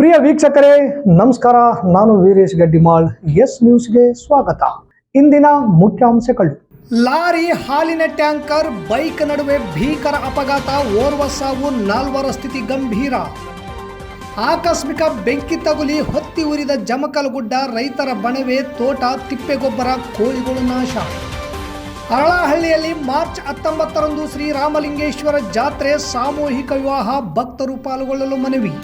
ಪ್ರಿಯ ವೀಕ್ಷಕರೇ ನಮಸ್ಕಾರ. ನಾನು ವೀರೇಶ್ ಗಡ್ಡಿಮಾಳ್. ಎಸ್ ನ್ಯೂಸ್ಗೆ ಸ್ವಾಗತ. ಇಂದಿನ ಮುಖ್ಯಾಂಶಗಳು: ಲಾರಿ, ಹಾಲಿನ ಟ್ಯಾಂಕರ್, ಬೈಕ್ ನಡುವೆ ಭೀಕರ ಅಪಘಾತ, ಓರ್ವ ಸಾವು, 4 ಸ್ಥಿತಿ ಗಂಭೀರ. ಆಕಸ್ಮಿಕ ಬೆಂಕಿ ತಗುಲಿ ಹೊತ್ತಿ ಉರಿದ ಜಮಕಲಗುಡ್ಡ, ರೈತರ ಬಣವೆ, ತೋಟ, ತಿಪ್ಪೆಗೊಬ್ಬರ, ಕೋಳಿಗಳು ನಾಶ. ಅರಳಹಳ್ಳಿಯಲ್ಲಿ ಮಾರ್ಚ್ 19ರಂದು ಶ್ರೀರಾಮಲಿಂಗೇಶ್ವರ ಜಾತ್ರೆ, ಸಾಮೂಹಿಕ ವಿವಾಹ, ಭಕ್ತರು ಪಾಲ್ಗೊಳ್ಳಲು ಮನವಿ.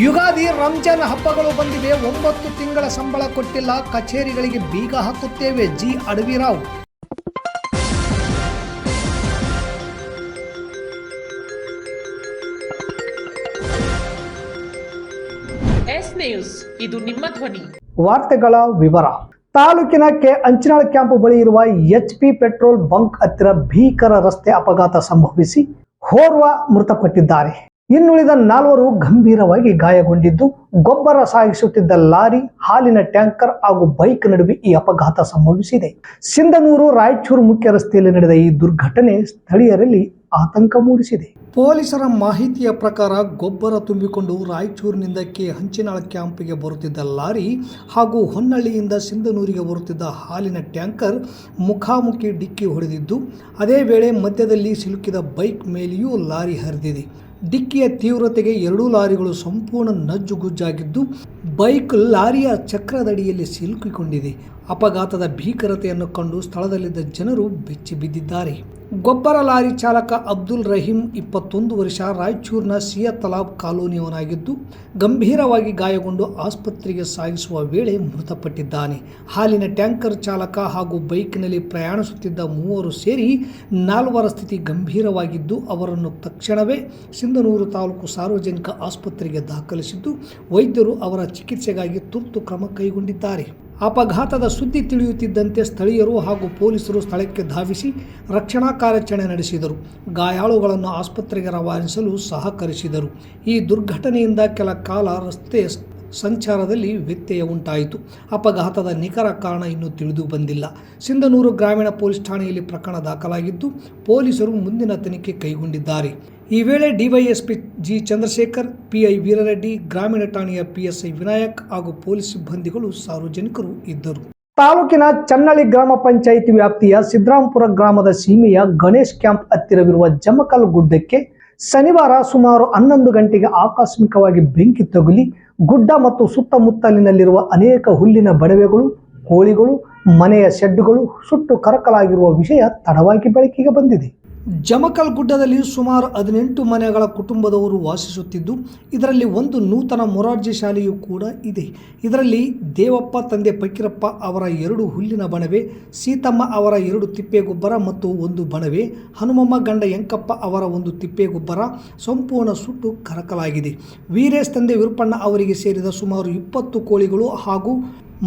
ಯುಗಾದಿ, ರಂಜಾನ್ ಹಬ್ಬಗಳು ಬಂದಿವೆ, 9 ತಿಂಗಳ ಸಂಬಳ ಕೊಟ್ಟಿಲ್ಲ, ಕಚೇರಿಗಳಿಗೆ ಬೀಗ ಹಾಕುತ್ತೇವೆ, ಜಿ ಅಡವಿರಾವ್. ಎಸ್ ನ್ಯೂಸ್, ಇದು ನಿಮ್ಮ ಧ್ವನಿ. ವಾರ್ತೆಗಳ ವಿವರ. ತಾಲೂಕಿನ ಅಂಚಿನಾಳ್ ಕ್ಯಾಂಪ್ ಬಳಿ ಇರುವ HP ಪೆಟ್ರೋಲ್ ಬಂಕ್ ಹತ್ತಿರ ಭೀಕರ ರಸ್ತೆ ಅಪಘಾತ ಸಂಭವಿಸಿ ಓರ್ವ ಮೃತಪಟ್ಟಿದ್ದಾರೆ. ಇನ್ನುಳಿದ 4 ಗಂಭೀರವಾಗಿ ಗಾಯಗೊಂಡಿದ್ದು, ಗೊಬ್ಬರ ಸಾಗಿಸುತ್ತಿದ್ದ ಲಾರಿ, ಹಾಲಿನ ಟ್ಯಾಂಕರ್ ಹಾಗೂ ಬೈಕ್ ನಡುವೆ ಈ ಅಪಘಾತ ಸಂಭವಿಸಿದೆ. ಸಿಂಧನೂರು ರಾಯಚೂರು ಮುಖ್ಯ ರಸ್ತೆಯಲ್ಲಿ ನಡೆದ ಈ ದುರ್ಘಟನೆ ಸ್ಥಳೀಯರಲ್ಲಿ ಆತಂಕ ಮೂಡಿಸಿದೆ. ಪೊಲೀಸರ ಮಾಹಿತಿಯ ಪ್ರಕಾರ ಗೊಬ್ಬರ ತುಂಬಿಕೊಂಡು ರಾಯಚೂರಿನಿಂದ ಹಂಚಿನಾಳ್ ಕ್ಯಾಂಪಿಗೆ ಬರುತ್ತಿದ್ದ ಲಾರಿ ಹಾಗೂ ಹೊನ್ನಳ್ಳಿಯಿಂದ ಸಿಂಧನೂರಿಗೆ ಬರುತ್ತಿದ್ದ ಹಾಲಿನ ಟ್ಯಾಂಕರ್ ಮುಖಾಮುಖಿ ಡಿಕ್ಕಿ ಹೊಡೆದಿದ್ದು, ಅದೇ ವೇಳೆ ಮಧ್ಯದಲ್ಲಿ ಸಿಲುಕಿದ ಬೈಕ್ ಮೇಲೆಯೂ ಲಾರಿ ಹರಿದಿದೆ. ಡಿಕ್ಕಿಯ ತೀವ್ರತೆಗೆ 2 ಲಾರಿಗಳು ಸಂಪೂರ್ಣ ನಜ್ಜುಗುಜ್ಜಾಗಿದ್ದು, ಬೈಕ್ ಲಾರಿಯ ಚಕ್ರದಡಿಯಲ್ಲಿ ಸಿಲುಕಿಕೊಂಡಿದೆ. ಅಪಘಾತದ ಭೀಕರತೆಯನ್ನು ಕಂಡು ಸ್ಥಳದಲ್ಲಿದ್ದ ಜನರು ಬೆಚ್ಚಿ ಬಿದ್ದಿದ್ದಾರೆ. ಗೊಬ್ಬರ ಲಾರಿ ಚಾಲಕ ಅಬ್ದುಲ್ ರಹೀಂ 21 ವರ್ಷ, ರಾಯಚೂರಿನ ಸಿಯಾ ತಲಾಬ್ ಕಾಲೋನಿಯವನಾಗಿದ್ದು, ಗಂಭೀರವಾಗಿ ಗಾಯಗೊಂಡು ಆಸ್ಪತ್ರೆಗೆ ಸಾಗಿಸುವ ವೇಳೆ ಮೃತಪಟ್ಟಿದ್ದಾನೆ. ಹಾಲಿನ ಟ್ಯಾಂಕರ್ ಚಾಲಕ ಹಾಗೂ ಬೈಕ್ನಲ್ಲಿ ಪ್ರಯಾಣಿಸುತ್ತಿದ್ದ 3 ಸೇರಿ 4 ಸ್ಥಿತಿ ಗಂಭೀರವಾಗಿದ್ದು, ಅವರನ್ನು ತಕ್ಷಣವೇ ಸಿಂಧನೂರು ತಾಲೂಕು ಸಾರ್ವಜನಿಕ ಆಸ್ಪತ್ರೆಗೆ ದಾಖಲಿಸಿದ್ದು, ವೈದ್ಯರು ಅವರ ಚಿಕಿತ್ಸೆಗಾಗಿ ತುರ್ತು ಕ್ರಮ ಕೈಗೊಂಡಿದ್ದಾರೆ. ಅಪಘಾತದ ಸುದ್ದಿ ತಿಳಿಯುತ್ತಿದ್ದಂತೆ ಸ್ಥಳೀಯರು ಹಾಗೂ ಪೊಲೀಸರು ಸ್ಥಳಕ್ಕೆ ಧಾವಿಸಿ ರಕ್ಷಣಾ ಕಾರ್ಯಾಚರಣೆ ನಡೆಸಿದರು. ಗಾಯಾಳುಗಳನ್ನು ಆಸ್ಪತ್ರೆಗೆ ರವಾನಿಸಲು ಸಹಕರಿಸಿದರು. ಈ ದುರ್ಘಟನೆಯಿಂದ ಕೆಲ ಕಾಲ ರಸ್ತೆ ಸಂಚಾರದಲ್ಲಿ ವ್ಯತ್ಯಯ ಉಂಟಾಯಿತು. ಅಪಘಾತದ ನಿಖರ ಕಾರಣ ಇನ್ನೂ ತಿಳಿದು ಬಂದಿಲ್ಲ. ಸಿಂಧನೂರು ಗ್ರಾಮೀಣ ಪೊಲೀಸ್ ಠಾಣೆಯಲ್ಲಿ ಪ್ರಕರಣ ದಾಖಲಾಗಿದ್ದು, ಪೊಲೀಸರು ಮುಂದಿನ ತನಿಖೆ ಕೈಗೊಂಡಿದ್ದಾರೆ. ಈ ವೇಳೆ DYSP G Chandrashekhar, PI Veerareddy, ಗ್ರಾಮೀಣ ಠಾಣೆಯ PSI ವಿನಾಯಕ್ ಹಾಗೂ ಪೊಲೀಸ್ ಸಿಬ್ಬಂದಿಗಳು, ಸಾರ್ವಜನಿಕರು ಇದ್ದರು. ತಾಲೂಕಿನ ಚನ್ನಳ್ಳಿ ಗ್ರಾಮ ಪಂಚಾಯಿತಿ ವ್ಯಾಪ್ತಿಯ ಸಿದ್ದರಾಮಪುರ ಗ್ರಾಮದ ಸೀಮೆಯ ಗಣೇಶ್ ಕ್ಯಾಂಪ್ ಹತ್ತಿರವಿರುವ ಜಮಕಲ್ ಗುಡ್ಡಕ್ಕೆ ಶನಿವಾರ ಸುಮಾರು 11 ಗಂಟೆಗೆ ಆಕಸ್ಮಿಕವಾಗಿ ಬೆಂಕಿ ತಗುಲಿ ಗುಡ್ಡ ಮತ್ತು ಸುತ್ತಮುತ್ತಲಿನಲ್ಲಿರುವ ಅನೇಕ ಹುಲ್ಲಿನ ಬಡವೆಗಳು, ಕೋಳಿಗಳು, ಮನೆಯ ಶೆಡ್ಡುಗಳು ಸುಟ್ಟು ಕರಕಲಾಗಿರುವ ವಿಷಯ ತಡವಾಗಿ ಬೆಳಕಿಗೆ ಬಂದಿದೆ. ಜಮಕಲ್ ಗುಡ್ಡದಲ್ಲಿ ಸುಮಾರು 18 ಮನೆಗಳ ಕುಟುಂಬದವರು ವಾಸಿಸುತ್ತಿದ್ದು, ಇದರಲ್ಲಿ ಒಂದು ನೂತನ ಮೊರಾರ್ಜಿ ಶಾಲೆಯೂ ಕೂಡ ಇದೆ. ಇದರಲ್ಲಿ ದೇವಪ್ಪ ತಂದೆ ಫಕೀರಪ್ಪ ಅವರ 2 ಹುಲ್ಲಿನ ಬಣವೆ, ಸೀತಮ್ಮ ಅವರ 2 ತಿಪ್ಪೆಗೊಬ್ಬರ ಮತ್ತು 1 ಬಣವೆ, ಹನುಮಮ್ಮ ಗಂಡ ಯಂಕಪ್ಪ ಅವರ 1 ತಿಪ್ಪೆಗೊಬ್ಬರ ಸಂಪೂರ್ಣ ಸುಟ್ಟು ಕರಕಲಾಗಿದೆ. ವೀರೇಶ್ ತಂದೆ ವಿರುಪಣ್ಣ ಅವರಿಗೆ ಸೇರಿದ ಸುಮಾರು 20 ಕೋಳಿಗಳು ಹಾಗೂ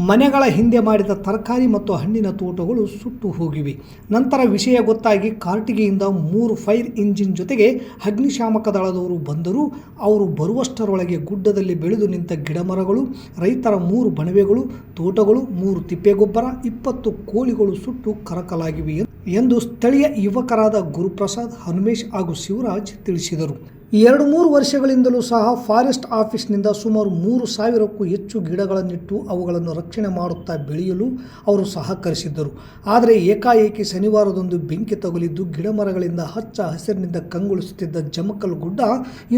ಮನೆಗಳ ಹಿಂದೆ ಮಾಡಿದ ತರಕಾರಿ ಮತ್ತು ಹಣ್ಣಿನ ತೋಟಗಳು ಸುಟ್ಟು ಹೋಗಿವೆ. ನಂತರ ವಿಷಯ ಗೊತ್ತಾಗಿ ಕಾರ್ಟಿಗೆಯಿಂದ 3 ಫೈರ್ ಇಂಜಿನ್ ಜೊತೆಗೆ ಅಗ್ನಿಶಾಮಕ ದಳದವರು ಬಂದರೂ ಅವರು ಬರುವಷ್ಟರೊಳಗೆ ಗುಡ್ಡದಲ್ಲಿ ಬೆಳೆದು ನಿಂತ ಗಿಡಮರಗಳು, ರೈತರ 3 ಬಣವೆಗಳು, ತೋಟಗಳು, 3 ತಿಪ್ಪೆಗೊಬ್ಬರ, 20 ಕೋಳಿಗಳು ಸುಟ್ಟು ಕರಕಲಾಗಿವೆ ಎಂದು ಸ್ಥಳೀಯ ಯುವಕರಾದ ಗುರುಪ್ರಸಾದ್, ಹನುಮೇಶ್ ಹಾಗೂ ಶಿವರಾಜ್ ತಿಳಿಸಿದರು. 2-3 ವರ್ಷಗಳಿಂದಲೂ ಸಹ ಫಾರೆಸ್ಟ್ ಆಫೀಸ್ನಿಂದ ಸುಮಾರು 3,000ಕ್ಕೂ ಹೆಚ್ಚು ಗಿಡಗಳನ್ನಿಟ್ಟು ಅವುಗಳನ್ನು ರಕ್ಷಣೆ ಮಾಡುತ್ತಾ ಬೆಳೆಯಲು ಅವರು ಸಹಕರಿಸಿದ್ದರು. ಆದರೆ ಏಕಾಏಕಿ ಶನಿವಾರದಂದು ಬೆಂಕಿ ತಗುಲಿದ್ದು, ಗಿಡಮರಗಳಿಂದ ಹಚ್ಚ ಹಸಿರಿನಿಂದ ಕಂಗೊಳಿಸುತ್ತಿದ್ದ ಜಮಕಲ್ ಗುಡ್ಡ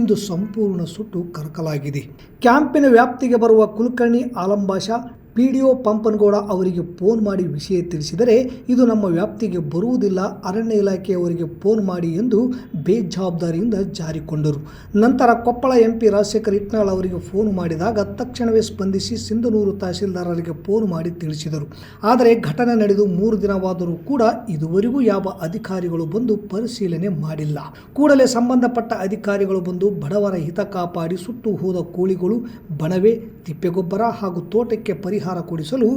ಇಂದು ಸಂಪೂರ್ಣ ಸುಟ್ಟು ಕರಕಲಾಗಿದೆ. ಕ್ಯಾಂಪಿನ ವ್ಯಾಪ್ತಿಗೆ ಬರುವ ಕುಲಕರ್ಣಿ ಆಲಂಬಾಷಾ PDO ಪಂಪನಗೌಡ ಅವರಿಗೆ ಫೋನ್ ಮಾಡಿ ವಿಷಯ ತಿಳಿಸಿದರೆ, ಇದು ನಮ್ಮ ವ್ಯಾಪ್ತಿಗೆ ಬರುವುದಿಲ್ಲ, ಅರಣ್ಯ ಇಲಾಖೆಯವರಿಗೆ ಫೋನ್ ಮಾಡಿ ಎಂದು ಬೇಜವಾಬ್ದಾರಿಯಿಂದ ಜಾರಿಕೊಂಡರು. ನಂತರ ಕೊಪ್ಪಳ MP ರಾಜಶೇಖರ್ ಇಟ್ನಾಳ್ ಅವರಿಗೆ ಫೋನ್ ಮಾಡಿದಾಗ ತಕ್ಷಣವೇ ಸ್ಪಂದಿಸಿ ಸಿಂಧನೂರು ತಹಸೀಲ್ದಾರರಿಗೆ ಫೋನ್ ಮಾಡಿ ತಿಳಿಸಿದರು. ಆದರೆ ಘಟನೆ ನಡೆದು 3 ದಿನವಾದರೂ ಕೂಡ ಇದುವರೆಗೂ ಯಾವ ಅಧಿಕಾರಿಗಳು ಬಂದು ಪರಿಶೀಲನೆ ಮಾಡಿಲ್ಲ. ಕೂಡಲೇ ಸಂಬಂಧಪಟ್ಟ ಅಧಿಕಾರಿಗಳು ಬಂದು ಬಡವರ ಹಿತ ಕಾಪಾಡಿ ಸುಟ್ಟು ಹೋದ ಕೋಳಿಗಳು, ಬಣವೆ, ತಿಪ್ಪೆಗೊಬ್ಬರ ಹಾಗೂ ತೋಟಕ್ಕೆ ಪರಿಹಾರ ಕೊಡಿಸಲು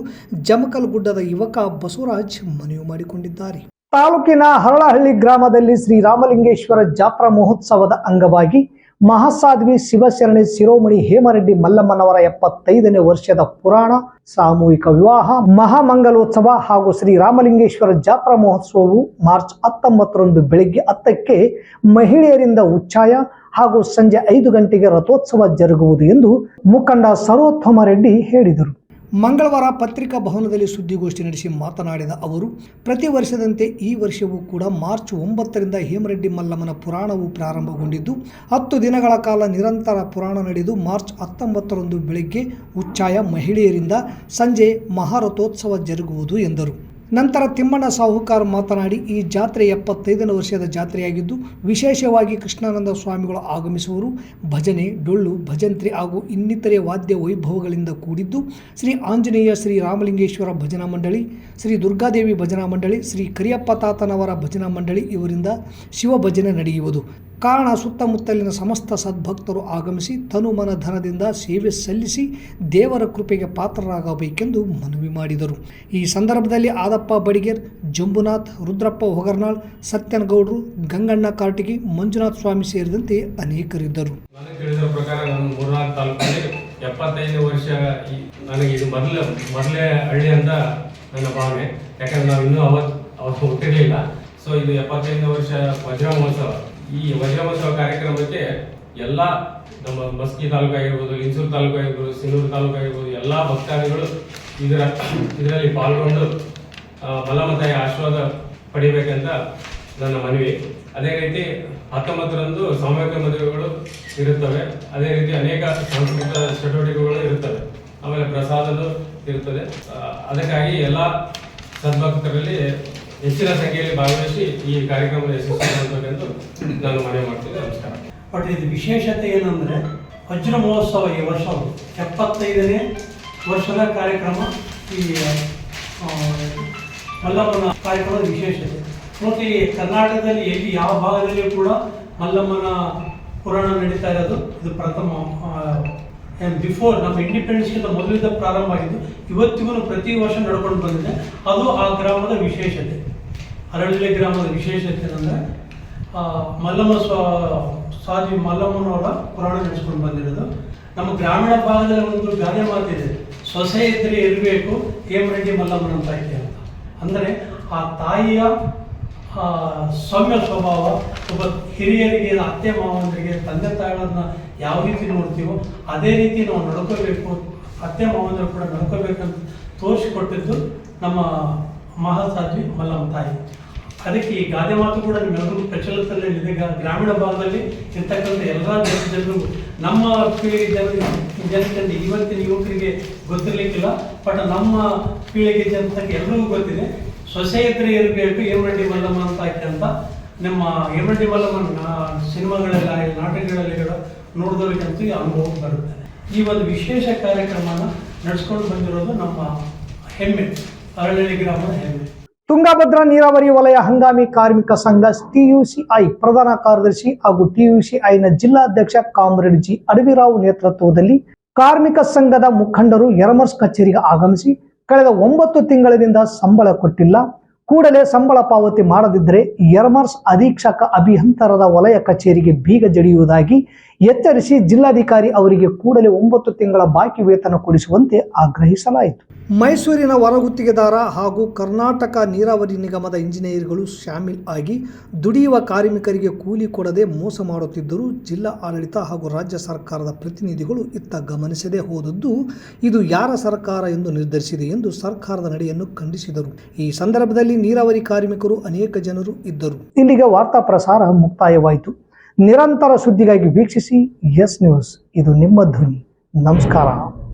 ಜಮಕಲ್ ಗುಡ್ಡದ ಯುವಕ ಬಸವರಾಜ್ ಮನವಿ ಮಾಡಿಕೊಂಡಿದ್ದಾರೆ. ತಾಲೂಕಿನ ಅರಳಹಳ್ಳಿ ಗ್ರಾಮದಲ್ಲಿ ಶ್ರೀರಾಮಲಿಂಗೇಶ್ವರ ಜಾತ್ರಾ ಮಹೋತ್ಸವದ ಅಂಗವಾಗಿ ಮಹಾಸಾಧ್ವಿ ಶಿವಶರಣೆ ಶಿರೋಮಣಿ ಹೇಮರೆಡ್ಡಿ ಮಲ್ಲಮ್ಮನವರ 75ನೇ ವರ್ಷದ ಪುರಾಣ, ಸಾಮೂಹಿಕ ವಿವಾಹ, ಮಹಾಮಂಗಲೋತ್ಸವ ಹಾಗೂ ಶ್ರೀ ರಾಮಲಿಂಗೇಶ್ವರ ಜಾತ್ರಾ ಮಹೋತ್ಸವವು ಮಾರ್ಚ್ 19ರಂದು ಬೆಳಿಗ್ಗೆ 10ಕ್ಕೆ ಮಹಿಳೆಯರಿಂದ ಉಚ್ಛಾಯ ಹಾಗೂ ಸಂಜೆ 5 ಗಂಟೆಗೆ ರಥೋತ್ಸವ ಜರುಗುವುದು ಎಂದು ಮುಖಂಡ ಸರ್ವೋತ್ತಮ ರೆಡ್ಡಿ ಹೇಳಿದರು. ಮಂಗಳವಾರ ಪತ್ರಿಕಾ ಭವನದಲ್ಲಿ ಸುದ್ದಿಗೋಷ್ಠಿ ನಡೆಸಿ ಮಾತನಾಡಿದ ಅವರು, ಪ್ರತಿ ವರ್ಷದಂತೆ ಈ ವರ್ಷವೂ ಕೂಡ ಮಾರ್ಚ್ 9ರಿಂದ ಹೇಮರೆಡ್ಡಿ ಮಲ್ಲಮ್ಮನ ಪುರಾಣವು ಪ್ರಾರಂಭಗೊಂಡಿದ್ದು 10 ದಿನಗಳ ಕಾಲ ನಿರಂತರ ಪುರಾಣ ನಡೆದು ಮಾರ್ಚ್ 19ರಂದು ಬೆಳಗ್ಗೆ ಉಚ್ಛಾಯ, ಮಹಿಳೆಯರಿಂದ ಸಂಜೆ ಮಹಾರಥೋತ್ಸವ ಜರುಗುವುದು ಎಂದರು. ನಂತರ ತಿಮ್ಮಣ್ಣ ಸಾಹುಕಾರ್ ಮಾತನಾಡಿ, ಈ ಜಾತ್ರೆ 75ನೇ ವರ್ಷದ ಜಾತ್ರೆಯಾಗಿದ್ದು ವಿಶೇಷವಾಗಿ ಕೃಷ್ಣಾನಂದ ಸ್ವಾಮಿಗಳು ಆಗಮಿಸುವರು. ಭಜನೆ, ಡೊಳ್ಳು, ಭಜಂತ್ರಿ ಹಾಗೂ ಇನ್ನಿತರೆ ವಾದ್ಯ ವೈಭವಗಳಿಂದ ಕೂಡಿದ್ದು ಶ್ರೀ ಆಂಜನೇಯ, ಶ್ರೀ ರಾಮಲಿಂಗೇಶ್ವರ ಭಜನಾ ಮಂಡಳಿ, ಶ್ರೀ ದುರ್ಗಾದೇವಿ ಭಜನಾ ಮಂಡಳಿ, ಶ್ರೀ ಕರಿಯಪ್ಪ ತಾತನವರ ಭಜನಾ ಮಂಡಳಿ ಇವರಿಂದ ಶಿವ ಭಜನೆ ನಡೆಯುವುದು. ಕಾರಣ ಸುತ್ತಮುತ್ತಲಿನ ಸಮಸ್ತ ಸದ್ಭಕ್ತರು ಆಗಮಿಸಿ ತನುಮನ ಧನದಿಂದ ಸೇವೆ ಸಲ್ಲಿಸಿ ದೇವರ ಕೃಪೆಗೆ ಪಾತ್ರರಾಗಬೇಕೆಂದು ಮನವಿ ಮಾಡಿದರು. ಈ ಸಂದರ್ಭದಲ್ಲಿ ಆದಪ್ಪ ಬಡಿಗೇರ್, ಜಂಬುನಾಥ್, ರುದ್ರಪ್ಪ ಹೊಗರ್ನಾಳ್, ಸತ್ಯನಗೌಡರು, ಗಂಗಣ್ಣ ಕಾರ್ಟಿಗಿ, ಮಂಜುನಾಥ ಸ್ವಾಮಿ ಸೇರಿದಂತೆ ಅನೇಕರಿದ್ದರು. ನನಗೆ ತಿಳಿದ ಪ್ರಕಾರ ನಾನು ಮೂರ್ನಾಲ್ಕು ತಾಲೂಕಲ್ಲಿ 75ನೇ ವರ್ಷ ನನಗೆ ಇದು ಮೊದಲೇ ಹಳ್ಳಿ ಅಂತ ನನ್ನ ಭಾವನೆ. ಯಾಕಂದ್ರೆ ನಾವು ಇನ್ನೂ ಅವತ್ತು ಹುಟ್ಟಿರಲಿಲ್ಲ. ಸೊ ಇದು 75ನೇ ವರ್ಷ ವಜ್ರ ಮಹೋತ್ಸವ. ಈ ವಜ್ರ ಮಹೋತ್ಸವ ಕಾರ್ಯಕ್ರಮಕ್ಕೆ ಎಲ್ಲ ನಮ್ಮ ಮಸ್ಕಿ ತಾಲೂಕು ಆಗಿರ್ಬೋದು, ಲಿಂಗಸೂರು ತಾಲೂಕು ಆಗಿರ್ಬೋದು, ಸಿನ್ನೂರು ತಾಲೂಕು ಆಗಿರ್ಬೋದು, ಎಲ್ಲ ಭಕ್ತಾದಿಗಳು ಇದರಲ್ಲಿ ಪಾಲ್ಗೊಂಡು ಮಲ್ಲಮ್ಮ ತಾಯಿ ಆಶೀರ್ವಾದ ಪಡಿಬೇಕಂತ ನನ್ನ ಮನವಿ. ಅದೇ ರೀತಿ 19ರಂದು ಸಾಮೂಹಿಕ ಮದುವೆಗಳು ಇರುತ್ತವೆ. ಅದೇ ರೀತಿ ಅನೇಕ ಸಾಂಸ್ಕೃತಿಕ ಚಟುವಟಿಕೆಗಳು ಇರುತ್ತವೆ. ಆಮೇಲೆ ಪ್ರಸಾದನೂ ಇರುತ್ತದೆ. ಅದಕ್ಕಾಗಿ ಎಲ್ಲ ಸದ್ಭಕ್ತರಲ್ಲಿ ಹೆಚ್ಚಿನ ಸಂಖ್ಯೆಯಲ್ಲಿ ಭಾಗವಹಿಸಿ ಈ ಕಾರ್ಯಕ್ರಮದ ಯಶಸ್ವಿಯಾಗಬೇಕೆಂದು ನಾನು ಮನವಿ ಮಾಡ್ತೀನಿ. ನಮಸ್ಕಾರ. ಬಟ್ ಇದು ವಿಶೇಷತೆ ಏನಂದರೆ ವಜ್ರ ಮಹೋತ್ಸವ ಈ ವರ್ಷ 75ನೇ ವರ್ಷದ ಕಾರ್ಯಕ್ರಮ. ಈ ಮಲ್ಲಮ್ಮನ ಕಾರ್ಯಕ್ರಮದ ವಿಶೇಷತೆ ಮತ್ತು ಈ ಕರ್ನಾಟಕದಲ್ಲಿ ಎಲ್ಲಿ ಯಾವ ಭಾಗದಲ್ಲಿಯೂ ಕೂಡ ಮಲ್ಲಮ್ಮನ ಪುರಾಣ ನಡೀತಾ ಇರೋದು ಇದು ಪ್ರಥಮ. ಬಿಫೋರ್ ನಮ್ಮ ಇಂಡಿಪೆಂಡೆನ್ಸ್ಗಿಂತ ಮೊದಲಿಂದ ಪ್ರಾರಂಭ ಆಗಿದ್ದು ಇವತ್ತಿಗೂ ಪ್ರತಿ ವರ್ಷ ನಡ್ಕೊಂಡು ಬಂದಿದೆ. ಅದು ಆ ಗ್ರಾಮದ ವಿಶೇಷತೆ. ಅರಳಳ್ಳಿ ಗ್ರಾಮದ ವಿಶೇಷತೆ ಏನಂದರೆ ಮಲ್ಲಮ್ಮ ಸಾಧ್ವಿ ಮಲ್ಲಮ್ಮನವರ ಪುರಾಣ ನಡೆಸ್ಕೊಂಡು ಬಂದಿರೋದು. ನಮ್ಮ ಗ್ರಾಮೀಣ ಭಾಗದಲ್ಲಿ ಒಂದು ಗಾದೆ ಮಾತಿದೆ, ಸೊಸೆ ಇದ್ದರೆ ಇರಬೇಕು ಹೇಮರೆಡ್ಡಿ ಮಲ್ಲಮ್ಮನ ತಾಯಿ ಅಂತ. ಅಂದರೆ ಆ ತಾಯಿಯ ಸೌಮ್ಯ ಸ್ವಭಾವ, ಒಬ್ಬ ಹಿರಿಯರಿಗೆ, ಅತ್ತೆ ಮಾವಂದರಿಗೆ, ತಂದೆ ತಾಯಿಗಳನ್ನ ಯಾವ ರೀತಿ ನೋಡ್ತೀವೋ ಅದೇ ರೀತಿ ನಾವು ನಡ್ಕೋಬೇಕು, ಅತ್ತೆ ಮಾವಂದರು ಕೂಡ ನಡ್ಕೋಬೇಕಂತ ತೋರಿಸಿಕೊಟ್ಟಿದ್ದು ನಮ್ಮ ಮಹಾಸಾಧ್ವಿ ಮಲ್ಲಮ್ಮ ತಾಯಿ. ಅದಕ್ಕೆ ಈ ಗಾದೆ ಮಾತು ಕೂಡ ನಿಮ್ಮೆಲ್ಲರಿಗೂ ಪ್ರಚಲಿತದಲ್ಲಿದೆ. ಗ್ರಾಮೀಣ ಭಾಗದಲ್ಲಿ ಇರ್ತಕ್ಕಂಥ ಎಲ್ಲ ಜನರು, ನಮ್ಮ ಪೀಳಿಗೆ ಜನರಿಗೆ, ಇವತ್ತಿನ ಯುವಕರಿಗೆ ಗೊತ್ತಿರಲಿಕ್ಕಿಲ್ಲ, ಬಟ್ ನಮ್ಮ ಪೀಳಿಗೆ ಜನತೆಗೆ ಎಲ್ರಿಗೂ ಗೊತ್ತಿದೆ. ಸೊಸೆ ಇದ್ರೆ ಇರಬೇಕು ಹೇಮರೆಡ್ಡಿ ಮಲ್ಲಮ್ಮ ಅಂತ ನಮ್ಮ ಹೇಮರೆಡ್ಡಿ ಮಲ್ಲಮ್ಮನ ಸಿನಿಮಾಗಳೆಲ್ಲ, ನಾಟಕಗಳಲ್ಲಿ ನೋಡಿದವ್ರಿಗಂತೂ ಅನುಭವ ಬರುತ್ತೆ. ಈ ಒಂದು ವಿಶೇಷ ಕಾರ್ಯಕ್ರಮನ ನಡೆಸ್ಕೊಂಡು ಬಂದಿರೋದು ನಮ್ಮ ಹೆಮ್ಮೆ, ಅರಳಳ್ಳಿ ಗ್ರಾಮದ ಹೆಮ್ಮೆ. ತುಂಗಭದ್ರಾ ನೀರಾವರಿ ವಲಯ ಹಂಗಾಮಿ ಕಾರ್ಮಿಕ ಸಂಘ TUCI ಪ್ರಧಾನ ಕಾರ್ಯದರ್ಶಿ ಹಾಗೂ TUCIನ ಜಿಲ್ಲಾಧ್ಯಕ್ಷ ಕಾಮ್ರೇಡ್ ಜಿ ಅಡವಿರಾವ್ ನೇತೃತ್ವದಲ್ಲಿ ಕಾರ್ಮಿಕ ಸಂಘದ ಮುಖಂಡರು ಯರಮರ್ಸ್ ಕಚೇರಿಗೆ ಆಗಮಿಸಿ ಕಳೆದ 9 ತಿಂಗಳಿನಿಂದ ಸಂಬಳ ಕೊಟ್ಟಿಲ್ಲ, ಕೂಡಲೇ ಸಂಬಳ ಪಾವತಿ ಮಾಡದಿದ್ದರೆ ಯರಮರ್ಸ್ ಅಧೀಕ್ಷಕ ಅಭಿಯಂತರದ ವಲಯ ಕಚೇರಿಗೆ ಬೀಗ ಜಡಿಯುವುದಾಗಿ ಎಚ್ಚರಿಸಿ ಜಿಲ್ಲಾಧಿಕಾರಿ ಅವರಿಗೆ ಕೂಡಲೇ 9 ತಿಂಗಳ ಬಾಕಿ ವೇತನ ಕೊಡಿಸುವಂತೆ ಆಗ್ರಹಿಸಲಾಯಿತು. ಮೈಸೂರಿನ ಹೊರಗುತ್ತಿಗೆದಾರ ಹಾಗೂ ಕರ್ನಾಟಕ ನೀರಾವರಿ ನಿಗಮದ ಇಂಜಿನಿಯರ್ಗಳು ಶಾಮೀಲ್ ಆಗಿ ದುಡಿಯುವ ಕಾರ್ಮಿಕರಿಗೆ ಕೂಲಿ ಕೊಡದೆ ಮೋಸ ಮಾಡುತ್ತಿದ್ದರೂ ಜಿಲ್ಲಾ ಆಡಳಿತ ಹಾಗೂ ರಾಜ್ಯ ಸರ್ಕಾರದ ಪ್ರತಿನಿಧಿಗಳು ಇತ್ತ ಗಮನಿಸದೆ ಹೋದದ್ದು ಇದು ಯಾರ ಸರ್ಕಾರ ಎಂದು ನಿರ್ಧರಿಸಿದೆ ಎಂದು ಸರ್ಕಾರದ ನಡೆಯನ್ನು ಖಂಡಿಸಿದರು. ಈ ಸಂದರ್ಭದಲ್ಲಿ ನೀರಾವರಿ ಕಾರ್ಮಿಕರು ಅನೇಕ ಜನರು ಇದ್ದರು. ಇಲ್ಲಿಗೆ ವಾರ್ತಾ ಪ್ರಸಾರ ಮುಕ್ತಾಯವಾಯಿತು. ನಿರಂತರ ಸುದ್ದಿಗಾಗಿ ವೀಕ್ಷಿಸಿ ಎಸ್ ನ್ಯೂಸ್, ಇದು ನಿಮ್ಮ ಧ್ವನಿ. ನಮಸ್ಕಾರ.